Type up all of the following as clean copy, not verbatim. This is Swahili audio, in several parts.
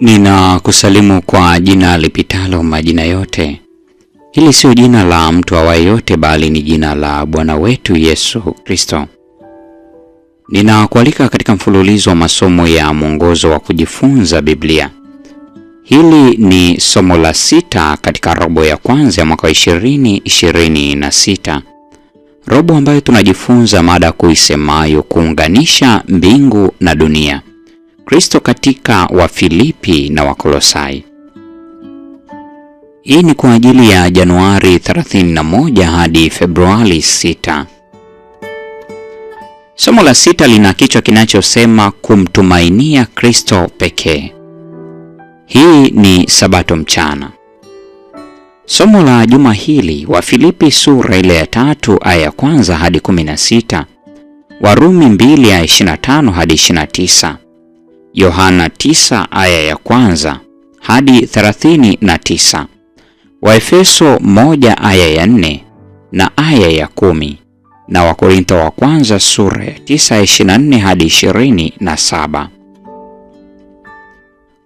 Ninakusalimu kwa jina lipitalo majina yote. Hili sio jina la mtu awaye yote, bali ni jina la Bwana wetu Yesu Kristo. Ninakualika katika mfululizo wa masomo ya mwongozo wa kujifunza Biblia. Hili ni somo la 6 katika robo ya kwanza ya mwaka 2026. Robo ambayo tunajifunza mada kuisemayo kuunganisha mbingu na dunia. Kristo katika Wafilipi na Wakolosai. Hii ni kwa ajili ya Januari 31 hadi Februari 6. Somo la 6 lina kichwa kinachosema kumtumainia Kristo pekee. Hii ni Sabato mchana. Somo la juma hili, Wafilipi sura ile ya 3 aya ya kwanza hadi 16, Warumi 2 aya 25 hadi 29, Yohana 9 aya ya kwanza hadi 39, Waefeso 1 aya ya 4 na aya ya 10, na Wakorintho wa kwanza sura ya 9 aya 24 hadi 27.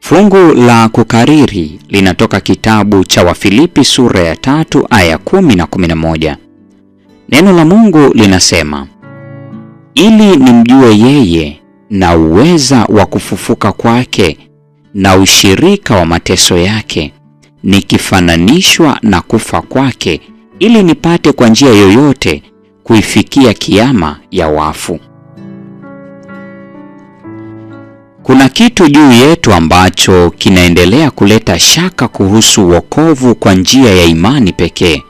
Fungu la kukariri linatoka kitabu cha Wafilipi sura ya 3 aya 10 na 11. Neno la Mungu linasema, ili nimjue yeye na uweza wa kufufuka kwake na ushirika wa mateso yake, nikifananishwa na kufa kwake, ili nipate kwa njia yoyote kuifikia kiama ya wafu. Kuna kitu juu yetu ambacho kinaendelea kuleta shaka kuhusu wokovu kwa njia ya imani pekee,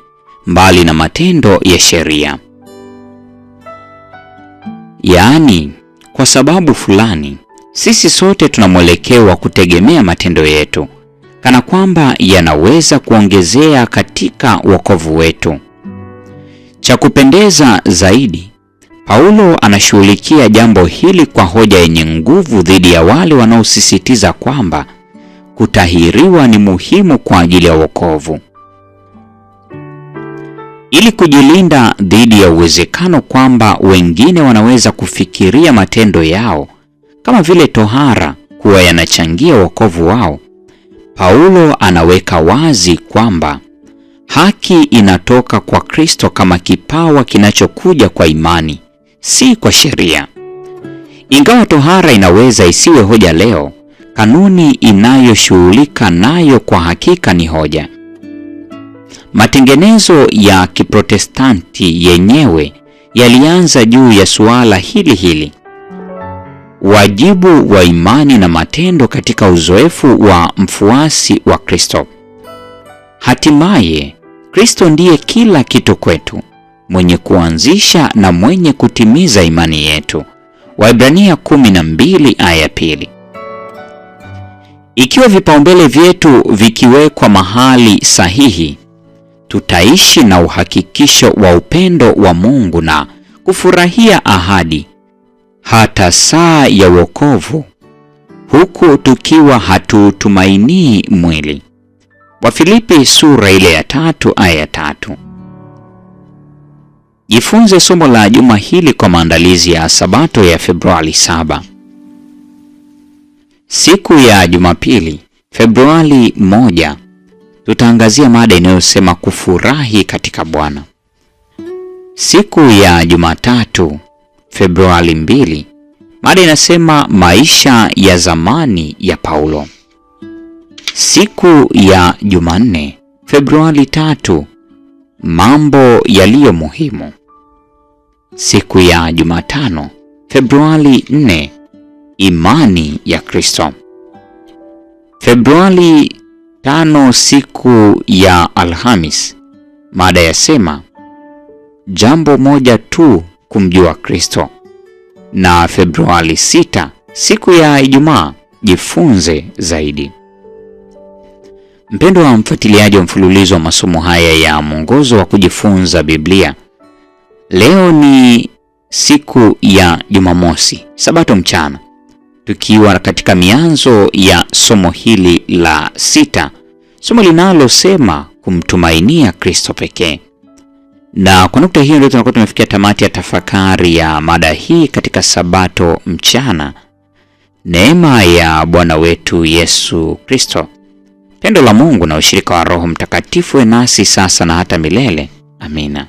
mbali na matendo ya sheria. Yaani, kwa sababu fulani, sisi sote tuna mwelekeo wa kutegemea matendo yetu, kana kwamba yanaweza kuongezea katika wokovu wetu. Cha kupendeza zaidi, Paulo anashughulikia jambo hili kwa hoja yenye nguvu dhidi ya wale wanaosisitiza kwamba kutahiriwa ni muhimu kwa ajili ya wokovu. Ili kujilinda dhidi ya uwezekano kwamba wengine wanaweza kufikiria matendo yao kama vile tohara kuwa yanachangia wokovu wao, Paulo anaweka wazi kwamba haki inatoka kwa Kristo kama kipawa kinachokuja kwa imani, si kwa sheria. Ingawa tohara inaweza isiwe hoja leo, kanuni inayoshughulika nayo kwa hakika ni hoja. Matengenezo ya Kiprotestanti yenyewe yalianza juu ya suala hili hili. Wajibu wa imani na matendo katika uzoefu wa mfuasi wa Kristo. Hatimaye, Kristo ndiye kila kitu kwetu, mwenye kuanzisha na mwenye kutimiza imani yetu. Waebrania 12 aya 2. Ikiwa vipaumbele vyetu vikiwekwa mahali sahihi, tutaishi na uhakikisho wa upendo wa Mungu na kufurahia ahadi hata saa ya wokovu, huku tukiwa hatutumainii mwili. Wafilipi sura ile ya 3 aya 3. Jifunze somo la juma hili kwa maandalizi ya Sabato ya Februari 7. Siku ya Jumapili, Februari 1, tutaangazia mada inayosema kufurahi katika Bwana. Siku ya Jumatatu, Februari 2, mada inasema maisha ya zamani ya Paulo. Siku ya Jumanne, Februari 3, mambo yaliyo muhimu. Siku ya Jumatano, Februari 4, imani ya Kristo. Februari 5, siku ya Alhamis, mada yasema jambo moja tu, kumjua Kristo. Na Februari 6, siku ya Ijumaa, jifunze zaidi. Mpendwa wa mfuatiliaji wa mfululizo wa masomo haya ya mwongozo wa kujifunza Biblia, leo ni siku ya Jumamosi, Sabato mchana, tukiwa katika mianzo ya somo hili la 6, somo linalosema kumtumainia Kristo pekee. Na kwa nukta hiyo ndio tunakuwa tumefikia tamati ya tafakari ya mada hii katika Sabato mchana. Neema ya Bwana wetu Yesu Kristo, pendo la Mungu na ushirika wa Roho Mtakatifu uwe nasi sasa na hata milele. Amina.